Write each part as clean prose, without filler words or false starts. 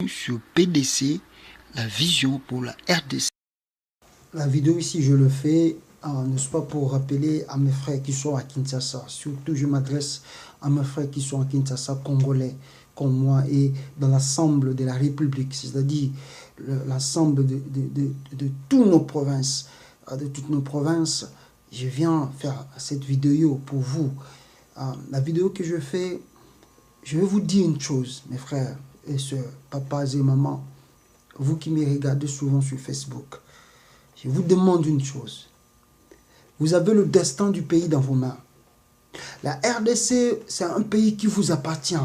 Sur PDC, la vision pour la RDC. La vidéo ici, je le fais, n'est-ce pas, pour rappeler à mes frères qui sont à Kinshasa. Surtout, je m'adresse à mes frères qui sont à Kinshasa, congolais, comme moi, et dans l'ensemble de la République, c'est-à-dire l'ensemble de toutes nos provinces. De toutes nos provinces, je viens faire cette vidéo pour vous. La vidéo que je fais, je vais vous dire une chose, mes frères et sœurs, papas et mamans, vous qui me regardez souvent sur Facebook. Je vous demande une chose. Vous avez le destin du pays dans vos mains. La RDC, c'est un pays qui vous appartient.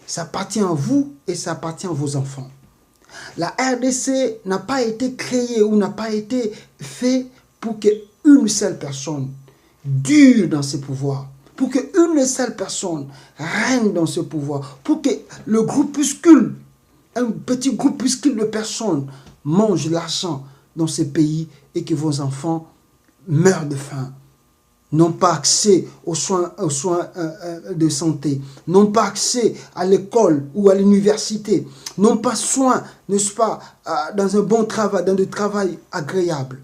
Ça appartient à vous et ça appartient à vos enfants. La RDC n'a pas été créée ou n'a pas été faite pour qu'une seule personne dure dans ses pouvoirs. Pour qu'une seule personne règne dans ce pouvoir. Pour que le groupuscule, un petit groupuscule de personnes mange l'argent dans ce pays et que vos enfants meurent de faim, n'ont pas accès aux soins de santé, n'ont pas accès à l'école ou à l'université, n'ont pas soin, n'est-ce pas, dans un bon travail, dans du travail agréable.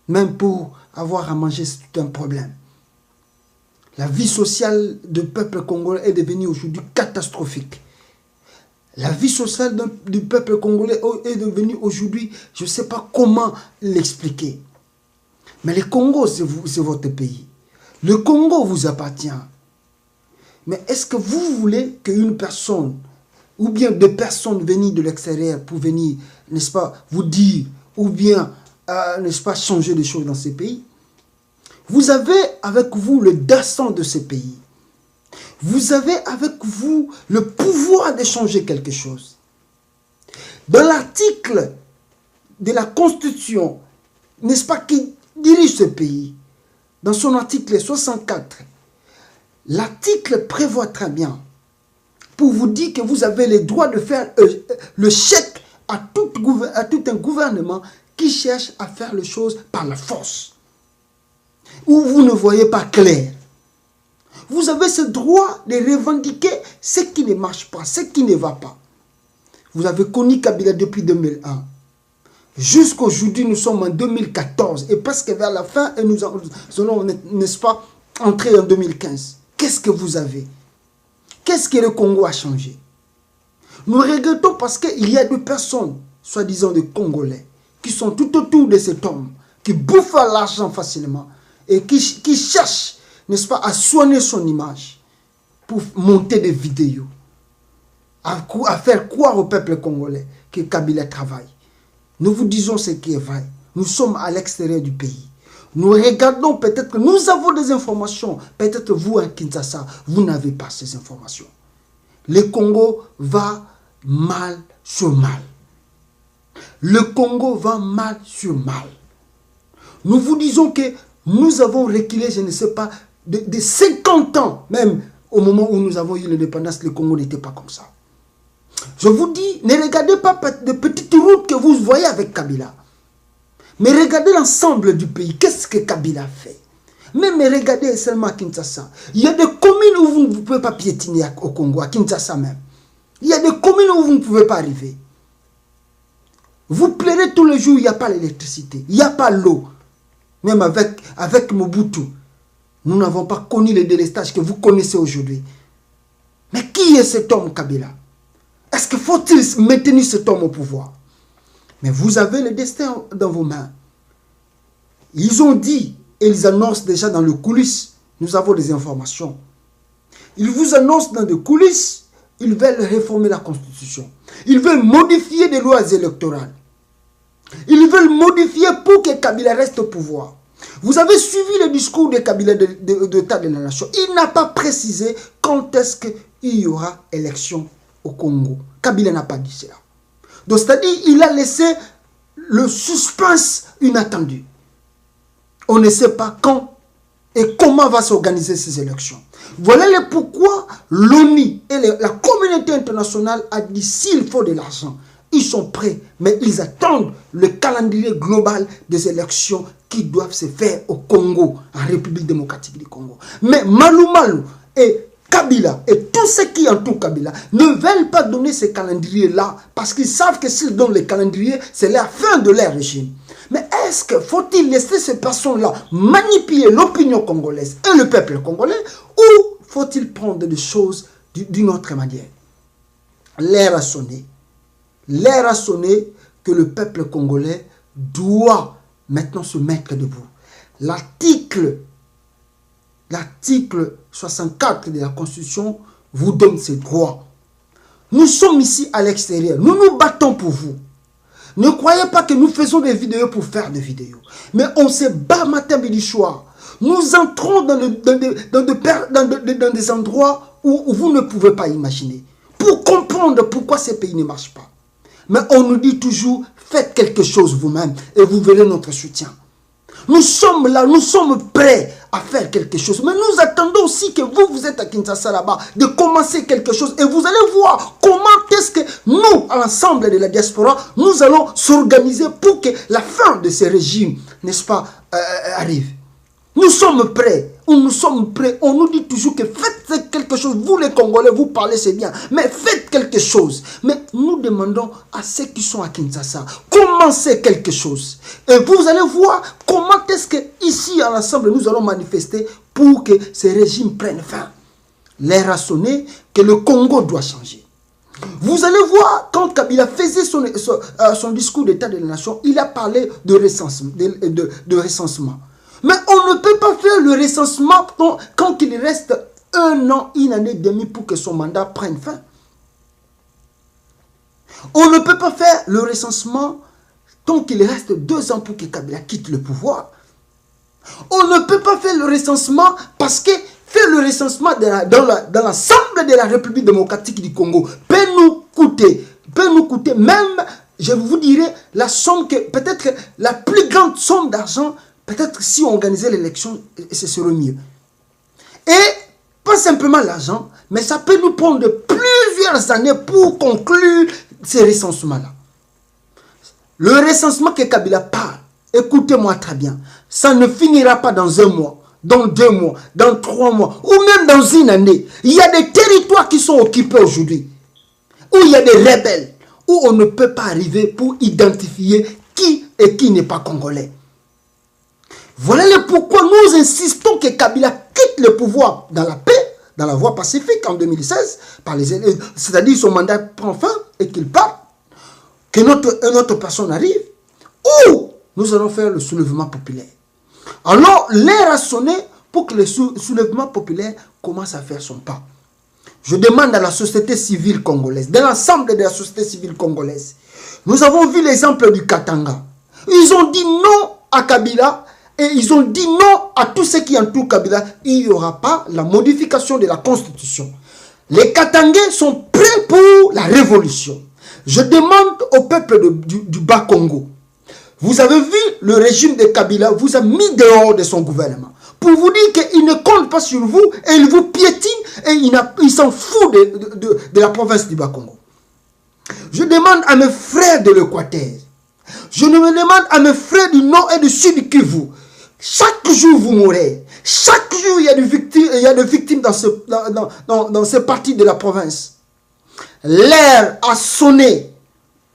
Même pour avoir à manger, c'est tout un problème. La vie sociale du peuple congolais est devenue aujourd'hui catastrophique. La vie sociale du peuple congolais est devenue aujourd'hui, je ne sais pas comment l'expliquer. Mais le Congo, c'est votre pays. Le Congo vous appartient. Mais est-ce que vous voulez qu'une personne, ou bien deux personnes venues de l'extérieur pour venir, n'est-ce pas, vous dire, ou bien, n'est-ce pas, changer les choses dans ces pays? Vous avez avec vous le destin de ces pays. Vous avez avec vous le pouvoir de changer quelque chose. Dans l'article de la Constitution, n'est-ce pas, qui dirige ce pays, dans son article 64, l'article prévoit très bien, pour vous dire que vous avez le droit de faire le chèque à tout un gouvernement qui cherche à faire les choses par la force, où vous ne voyez pas clair. Vous avez ce droit de revendiquer ce qui ne marche pas, ce qui ne va pas. Vous avez connu Kabila depuis 2001. Jusqu'aujourd'hui, nous sommes en 2014 et presque vers la fin, et nous allons, n'est-ce pas, entrer en 2015. Qu'est-ce que vous avez? Qu'est-ce que le Congo a changé? Nous regrettons parce qu'il y a des personnes, soi-disant des Congolais, qui sont tout autour de cet homme, qui bouffent l'argent facilement et qui cherchent, n'est-ce pas, à soigner son image pour monter des vidéos, à faire croire au peuple congolais que Kabila travaille. Nous vous disons ce qui est vrai. Nous sommes à l'extérieur du pays. Nous regardons, peut-être que nous avons des informations. Peut-être vous, à Kinshasa, vous n'avez pas ces informations. Le Congo va mal sur mal. Le Congo va mal sur mal. Nous vous disons que nous avons reculé, je ne sais pas, de 50 ans, même au moment où nous avons eu l'indépendance, le Congo n'était pas comme ça. Je vous dis, ne regardez pas de petites routes que vous voyez avec Kabila. Mais regardez l'ensemble du pays. Qu'est-ce que Kabila fait? Même regardez seulement à Kinshasa. Il y a des communes où vous ne pouvez pas piétiner au Congo, à Kinshasa même. Il y a des communes où vous ne pouvez pas arriver. Vous pleurez tous les jours, il n'y a pas l'électricité, il n'y a pas l'eau. Même avec Mobutu, nous n'avons pas connu le délestage que vous connaissez aujourd'hui. Mais qui est cet homme, Kabila? Est-ce qu'il faut-il maintenir cet homme au pouvoir? Mais vous avez le destin dans vos mains. Ils ont dit, et ils annoncent déjà dans le coulisses, nous avons des informations. Ils vous annoncent dans les coulisses, ils veulent réformer la Constitution. Ils veulent modifier les lois électorales. Ils veulent modifier pour que Kabila reste au pouvoir. Vous avez suivi le discours de Kabila de l'État de la Nation. Il n'a pas précisé quand est-ce qu'il y aura élection au Congo. Kabila n'a pas dit cela. Donc, c'est-à-dire, il a laissé le suspense inattendu. On ne sait pas quand et comment va s'organiser ces élections. Voilà le pourquoi l'ONU et la communauté internationale a dit s'il faut de l'argent, ils sont prêts, mais ils attendent le calendrier global des élections qui doivent se faire au Congo, en République démocratique du Congo. Mais Malou Malou et Kabila et tous ceux qui entourent Kabila ne veulent pas donner ces calendriers-là parce qu'ils savent que s'ils donnent les calendriers, c'est la fin de leur régime. Mais est-ce que faut-il laisser ces personnes-là manipuler l'opinion congolaise et le peuple congolais ou faut-il prendre des choses d'une autre manière? L'heure a sonné. L'heure a sonné que le peuple congolais doit maintenant se mettre debout. L'article 64 de la Constitution vous donne ces droits. Nous sommes ici à l'extérieur. Nous nous battons pour vous. Ne croyez pas que nous faisons des vidéos pour faire des vidéos. Mais on se bat matin, midi, soir. Nous entrons dans des endroits où vous ne pouvez pas imaginer. Pour comprendre pourquoi ces pays ne marchent pas. Mais on nous dit toujours, faites quelque chose vous-même et vous verrez notre soutien. Nous sommes là, nous sommes prêts à faire quelque chose. Mais nous attendons aussi que vous êtes à Kinshasa là-bas, de commencer quelque chose. Et vous allez voir comment est-ce que nous, à l'ensemble de la diaspora, nous allons s'organiser pour que la fin de ces régimes, n'est-ce pas, arrive. Nous sommes prêts. Nous sommes prêts. On nous dit toujours que faites quelque chose. Vous les Congolais, vous parlez, c'est bien. Mais faites quelque chose. Mais nous demandons à ceux qui sont à Kinshasa, commencez quelque chose. Et vous allez voir comment est-ce que ici, à l'ensemble, nous allons manifester pour que ces régimes prennent fin. L'heure a sonné que le Congo doit changer. Vous allez voir, quand Kabila faisait son discours d'état de la nation, il a parlé de recensement. Mais on ne peut pas faire le recensement quand il reste 1 an, 1 année et demie pour que son mandat prenne fin. On ne peut pas faire le recensement tant qu'il reste 2 ans pour que Kabila quitte le pouvoir. On ne peut pas faire le recensement parce que faire le recensement dans l'ensemble de la République démocratique du Congo peut nous coûter même, je vous dirais, la somme que, peut-être la plus grande somme d'argent. Peut-être si on organisait l'élection, ce serait mieux. Et pas simplement l'argent, mais ça peut nous prendre plusieurs années pour conclure ces recensements-là. Le recensement que Kabila parle, écoutez-moi très bien, ça ne finira pas dans 1 mois, dans 2 mois, dans 3 mois, ou même dans 1 année. Il y a des territoires qui sont occupés aujourd'hui, où il y a des rebelles, où on ne peut pas arriver pour identifier qui et qui n'est pas congolais. Voilà le pourquoi nous insistons que Kabila quitte le pouvoir dans la paix, dans la voie pacifique en 2016, c'est-à-dire son mandat prend fin et qu'il parte, que une autre personne arrive, ou nous allons faire le soulèvement populaire. Alors l'heure a sonné pour que le soulèvement populaire commence à faire son pas. Je demande à la société civile congolaise, de l'ensemble de la société civile congolaise, nous avons vu l'exemple du Katanga. Ils ont dit non à Kabila. Et ils ont dit non à tous ceux qui entourent Kabila. Il n'y aura pas la modification de la Constitution. Les Katangais sont prêts pour la révolution. Je demande au peuple du Bas-Congo. Vous avez vu, le régime de Kabila vous a mis dehors de son gouvernement. Pour vous dire qu'il ne compte pas sur vous et il vous piétine et il s'en fout de la province du Bas-Congo. Je demande à mes frères de l'Équateur. Je me demande à mes frères du Nord et du Sud Kivu. Chaque jour vous mourrez. Chaque jour il y a des victimes dans ces parties de la province. L'heure a sonné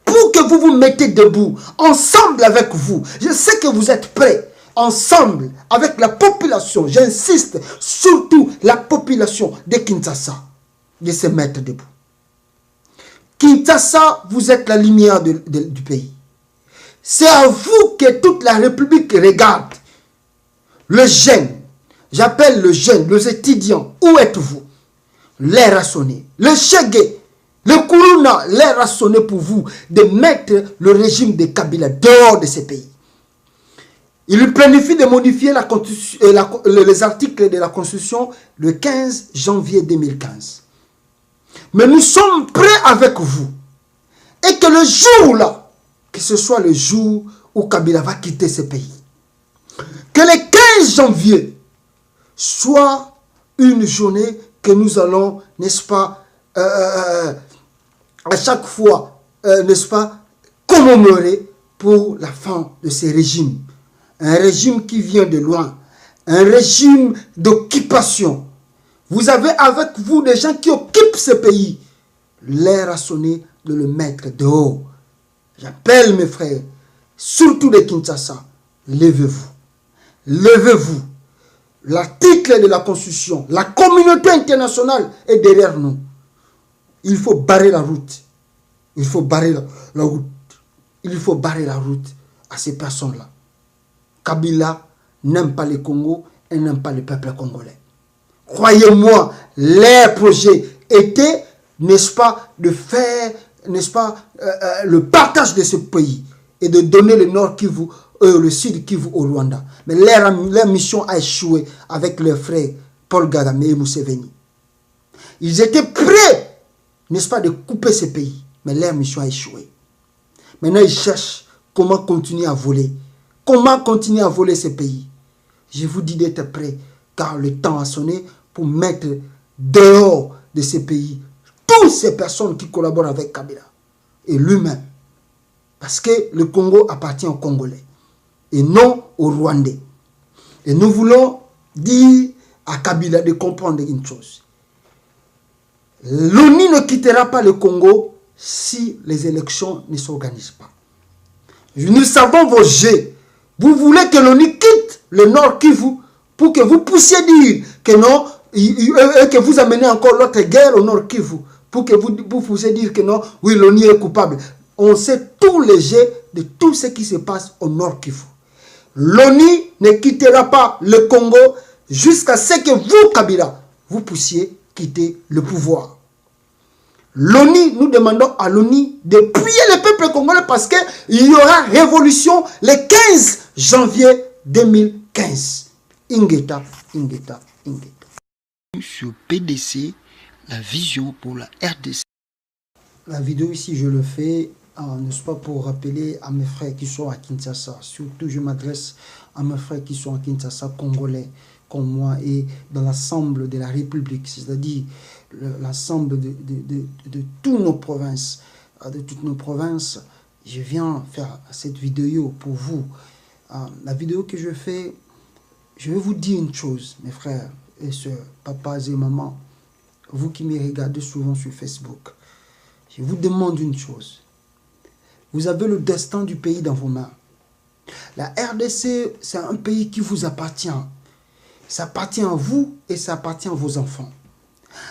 pour que vous vous mettez debout, ensemble avec vous. Je sais que vous êtes prêts, ensemble avec la population. J'insiste, surtout la population de Kinshasa, de se mettre debout. Kinshasa, vous êtes la lumière du pays. C'est à vous que toute la République regarde. Le jeune, j'appelle le jeune, les étudiants, où êtes-vous? L'heure a sonné. Le Chegué, le Kourouna, l'heure a sonné pour vous de mettre le régime de Kabila dehors de ces pays. Il planifie de modifier les articles de la Constitution le 15 janvier 2015. Mais nous sommes prêts avec vous. Et que le jour là, que ce soit le jour où Kabila va quitter ce pays. Que le 15 janvier soit une journée que nous allons, n'est-ce pas, à chaque fois, n'est-ce pas, commémorer pour la fin de ces régimes. Un régime qui vient de loin, un régime d'occupation. Vous avez avec vous des gens qui occupent ce pays. L'heure a sonné de le mettre dehors. J'appelle mes frères, surtout de Kinshasa, levez-vous. Levez-vous. L'article de la Constitution, la communauté internationale est derrière nous. Il faut barrer la route. Il faut barrer la route. Il faut barrer la route à ces personnes-là. Kabila n'aime pas le Congo et n'aime pas le peuple congolais. Croyez-moi, leur projet était, n'est-ce pas, de faire, n'est-ce pas, le partage de ce pays et de donner le Nord Kivu, le Sud Kivu au Rwanda. Mais leur mission a échoué avec leurs frères Paul Kagame et Museveni. Ils étaient prêts, n'est-ce pas, de couper ce pays. Mais leur mission a échoué. Maintenant, ils cherchent comment continuer à voler. Comment continuer à voler ce pays. Je vous dis d'être prêts, car le temps a sonné pour mettre dehors de ce pays toutes ces personnes qui collaborent avec Kabila et lui-même. Parce que le Congo appartient aux Congolais et non aux Rwandais. Et nous voulons dire à Kabila de comprendre une chose. L'ONU ne quittera pas le Congo si les élections ne s'organisent pas. Nous savons vos jeux. Vous voulez que l'ONU quitte le Nord Kivu pour que vous puissiez dire que non, que vous amenez encore l'autre guerre au Nord Kivu, pour que vous puissiez dire que non, oui, l'ONU est coupable. On sait tous les jeux de tout ce qui se passe au Nord Kivu. L'ONU ne quittera pas le Congo jusqu'à ce que vous, Kabila, vous puissiez quitter le pouvoir. L'ONU, nous demandons à l'ONU de prier le peuple congolais parce qu'il y aura révolution le 15 janvier 2015. Ingeta, Ingeta, Ingeta. Sur PDC, la vision pour la RDC. La vidéo ici, je le fais, n'est-ce pas, pour rappeler à mes frères qui sont à Kinshasa. Surtout, je m'adresse à mes frères qui sont à Kinshasa, congolais, comme moi, et dans l'ensemble de la République, c'est-à-dire l'ensemble de toutes nos provinces. De toutes nos provinces, je viens faire cette vidéo pour vous. La vidéo que je fais, je vais vous dire une chose, mes frères et sœurs, papas et mamans, vous qui me regardez souvent sur Facebook. Je vous demande une chose. Vous avez le destin du pays dans vos mains. La RDC, c'est un pays qui vous appartient. Ça appartient à vous et ça appartient à vos enfants.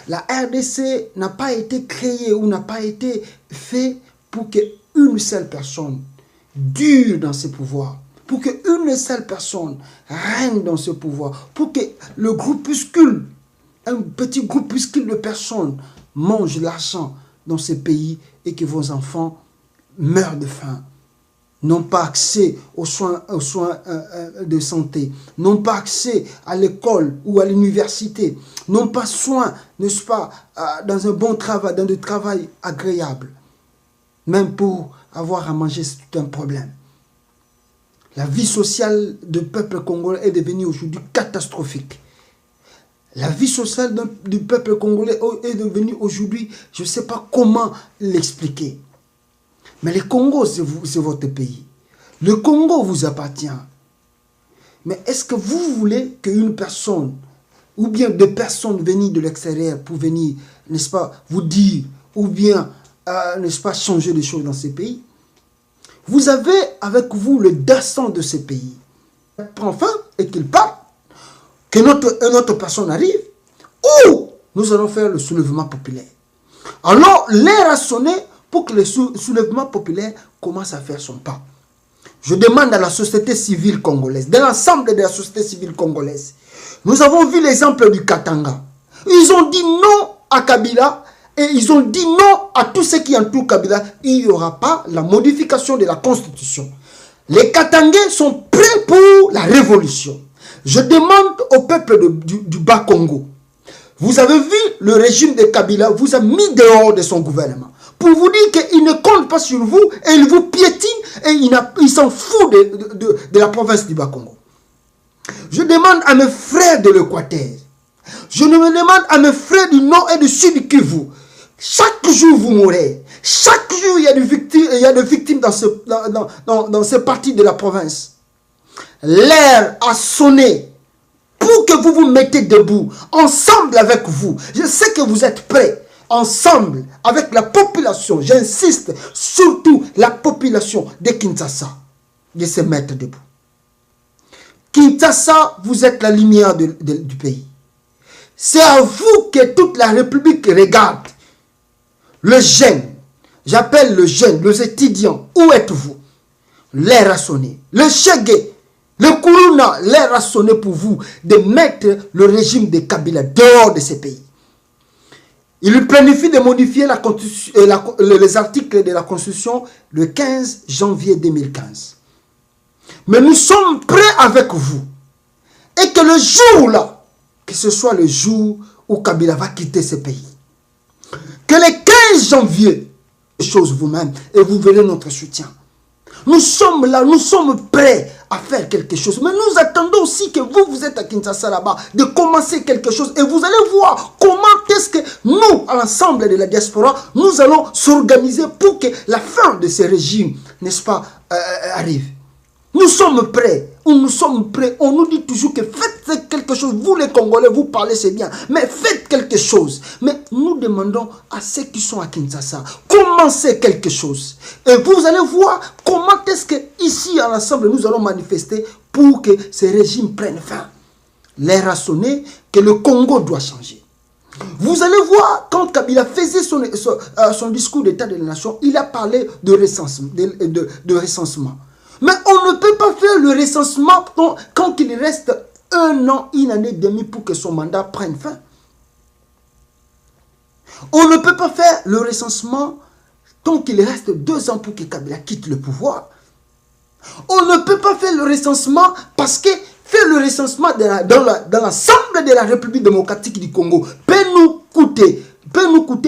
La RDC n'a pas été créée ou n'a pas été fait pour qu'une seule personne dure dans ses pouvoirs, pour qu'une seule personne règne dans ce pouvoir, pour que le groupuscule, un petit groupuscule de personnes mange l'argent dans ce pays et que vos enfants meurent de faim, n'ont pas accès aux soins de santé, n'ont pas accès à l'école ou à l'université, n'ont pas soin, n'est-ce pas, dans un bon travail, dans du travail agréable. Même pour avoir à manger, c'est tout un problème. La vie sociale du peuple congolais est devenue aujourd'hui catastrophique. La vie sociale du peuple congolais est devenue aujourd'hui, je ne sais pas comment l'expliquer. Mais le Congo, c'est votre pays. Le Congo vous appartient. Mais est-ce que vous voulez qu'une personne, ou bien des personnes venues de l'extérieur pour venir, n'est-ce pas, vous dire, ou bien, n'est-ce pas, changer les choses dans ces pays? Vous avez avec vous le destin de ces pays. Prend fin et qu'il parte, que une autre personne arrive, ou nous allons faire le soulèvement populaire. Alors, l'heure a sonné pour que le soulèvement populaire commence à faire son pas. Je demande à la société civile congolaise, de l'ensemble de la société civile congolaise. Nous avons vu l'exemple du Katanga. Ils ont dit non à Kabila et ils ont dit non à tout ce qui entoure Kabila. Il n'y aura pas la modification de la Constitution. Les Katangais sont prêts pour la révolution. Je demande au peuple du Bas-Congo. Vous avez vu le régime de Kabila vous a mis dehors de son gouvernement. Pour vous dire qu'il ne compte pas sur vous et il vous piétine et il s'en fout de la province du Bas-Congo. Je demande à mes frères de l'Équateur, je me demande à mes frères du Nord et du Sud Kivu, chaque jour vous mourrez, chaque jour il y a des victimes dans ces parties de la province. L'heure a sonné pour que vous vous mettez debout, ensemble avec vous. Je sais que vous êtes prêts, ensemble avec la population, j'insiste, surtout la population de Kinshasa, de se mettre debout. Kinshasa, vous êtes la lumière du pays. C'est à vous que toute la République regarde. Le jeune, j'appelle le jeune, les étudiants, où êtes-vous? L'air a sonné. Le Chegué, le Kourouna, l'air a sonné pour vous de mettre le régime de Kabila dehors de ce pays. Il planifie de modifier les articles de la Constitution le 15 janvier 2015. Mais nous sommes prêts avec vous. Et que le jour-là, que ce soit le jour où Kabila va quitter ce pays, que le 15 janvier, chose vous-même, et vous verrez notre soutien. Nous sommes là, nous sommes prêts à faire quelque chose. Mais nous attendons aussi que vous êtes à Kinshasa là-bas, de commencer quelque chose. Et vous allez voir comment est-ce que nous, à l'ensemble de la diaspora, nous allons s'organiser pour que la fin de ce régime, n'est-ce pas, arrive. Nous sommes prêts, ou nous sommes prêts. On nous dit toujours que faites quelque chose. Vous les Congolais, vous parlez, c'est bien. Mais faites quelque chose. Mais nous demandons à ceux qui sont à Kinshasa, commencez quelque chose. Et vous allez voir comment est-ce que ici, à l'ensemble, nous allons manifester pour que ce régime prenne fin. L'air a sonné que le Congo doit changer. Vous allez voir, quand Kabila faisait son discours d'état de la nation, il a parlé de recensement. Mais on ne peut pas faire le recensement quand il reste 1 an, 1 année et demie pour que son mandat prenne fin. On ne peut pas faire le recensement tant qu'il reste 2 ans pour que Kabila quitte le pouvoir. On ne peut pas faire le recensement parce que faire le recensement dans l'ensemble de la République démocratique du Congo peut nous coûter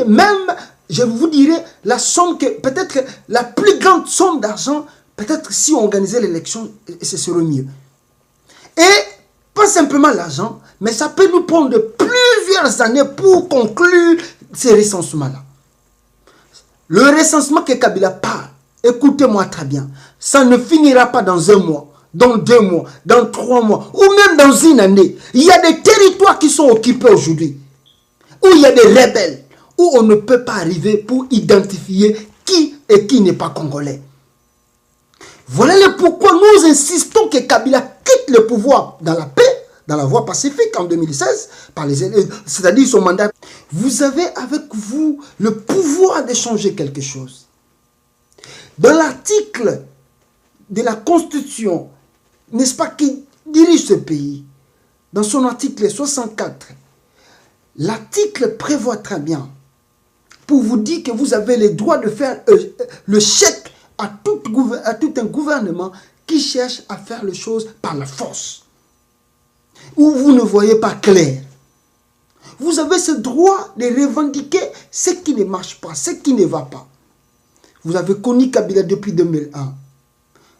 même, je vous dirais, la somme que, peut-être la plus grande somme d'argent. Peut-être si on organisait l'élection, ce serait mieux. Et pas simplement l'argent, mais ça peut nous prendre plusieurs années pour conclure ces recensements-là. Le recensement que Kabila parle, écoutez-moi très bien, ça ne finira pas dans 1 mois, dans 2 mois, dans 3 mois, ou même dans 1 année. Il y a des territoires qui sont occupés aujourd'hui, où il y a des rebelles, où on ne peut pas arriver pour identifier qui et qui n'est pas congolais. Voilà le pourquoi nous insistons que Kabila quitte le pouvoir dans la paix, dans la voie pacifique en 2016, c'est-à-dire son mandat. Vous avez avec vous le pouvoir de changer quelque chose. Dans l'article de la Constitution, n'est-ce pas, qui dirige ce pays, dans son article 64, l'article prévoit très bien, pour vous dire que vous avez le droit de faire le chèque à tout un gouvernement qui cherche à faire les choses par la force, où vous ne voyez pas clair. Vous avez ce droit de revendiquer ce qui ne marche pas, ce qui ne va pas. Vous avez connu Kabila depuis 2001.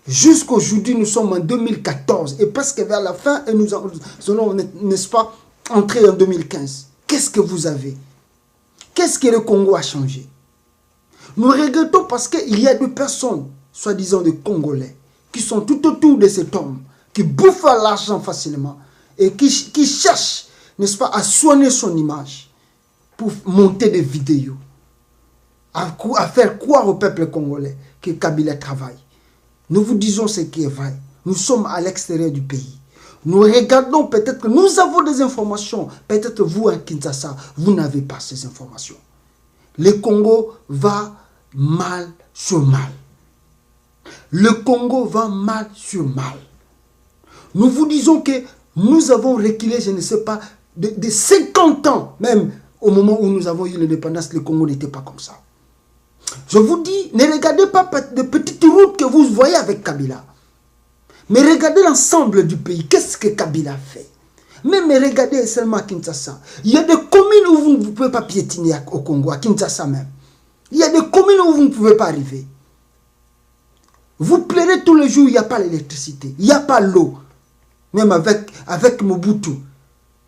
Jusqu'aujourd'hui, nous sommes en 2014 et presque vers la fin, et nous allons, n'est-ce pas, entrer en 2015. Qu'est-ce que vous avez? Qu'est-ce que le Congo a changé? Nous regrettons parce qu'il y a des personnes, soi-disant des Congolais, qui sont tout autour de cet homme, qui bouffent l'argent facilement et qui cherchent, n'est-ce pas, à soigner son image pour monter des vidéos, à faire croire au peuple congolais que Kabila travaille. Nous vous disons ce qui est vrai. Nous sommes à l'extérieur du pays. Nous regardons peut-être que nous avons des informations. Peut-être vous, à Kinshasa, vous n'avez pas ces informations. Le Congo va mal sur mal. Le Congo va mal sur mal. Nous vous disons que nous avons reculé, je ne sais pas, de 50 ans, même au moment où nous avons eu l'indépendance, le Congo n'était pas comme ça. Je vous dis, ne regardez pas de petites routes que vous voyez avec Kabila. Mais regardez l'ensemble du pays. Qu'est-ce que Kabila fait? Même regardez seulement à Kinshasa. Il y a des communes où vous ne pouvez pas piétiner au Congo, à Kinshasa même. Il y a des communes où vous ne pouvez pas arriver. Vous pleurez tous les jours, il n'y a pas l'électricité, il n'y a pas l'eau. Même avec Mobutu,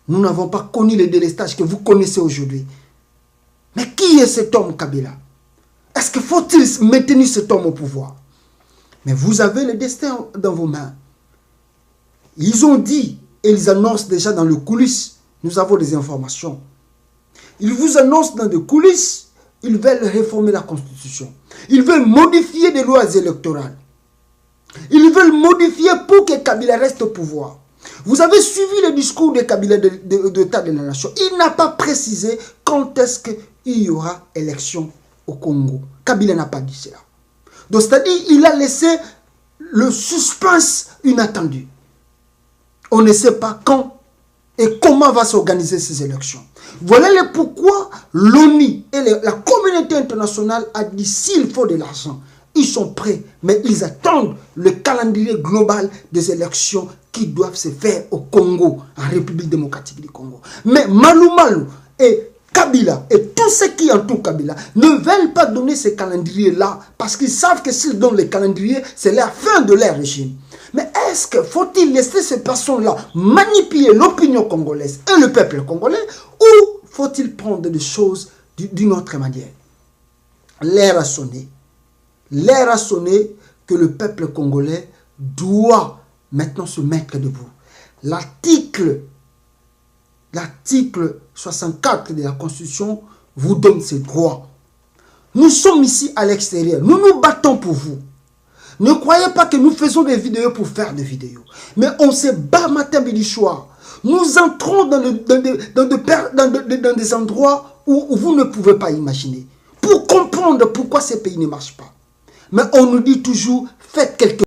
nous n'avons pas connu le délestage que vous connaissez aujourd'hui. Mais qui est cet homme, Kabila? Est-ce qu'il faut-il maintenir cet homme au pouvoir? Mais vous avez le destin dans vos mains. Ils ont dit, Et ils annoncent déjà dans le coulisses. Nous avons des informations. Ils vous annoncent dans les coulisses. Ils veulent réformer la Constitution. Ils veulent modifier les lois électorales. Ils veulent modifier pour que Kabila reste au pouvoir. Vous avez suivi le discours de Kabila de l'État de la Nation. Il n'a pas précisé quand est-ce qu'il y aura élection au Congo. Kabila n'a pas dit cela. Donc, c'est-à-dire il a laissé le suspense inattendu. On ne sait pas quand et comment va s'organiser ces élections. Voilà le pourquoi l'ONU et la communauté internationale a dit s'il faut de l'argent, ils sont prêts, mais ils attendent le calendrier global des élections qui doivent se faire au Congo, en République démocratique du Congo. Mais Malou Malou et Kabila et tous ceux qui entourent Kabila ne veulent pas donner ce calendrier-là parce qu'ils savent que s'ils donnent le calendrier, c'est la fin de leur régime. Mais est-ce que faut-il laisser ces personnes-là manipuler l'opinion congolaise et le peuple congolais ou faut-il prendre des choses d'une autre manière? L'heure a sonné. L'heure a sonné que le peuple congolais doit maintenant se mettre debout. L'article 64 de la Constitution vous donne ces droits. Nous sommes ici à l'extérieur. Nous nous battons pour vous. Ne croyez pas que nous faisons des vidéos pour faire des vidéos. Mais on se bat matin, midi, soir. Nous entrons dans des endroits où vous ne pouvez pas imaginer. Pour comprendre pourquoi ces pays ne marchent pas. Mais on nous dit toujours, faites quelque chose.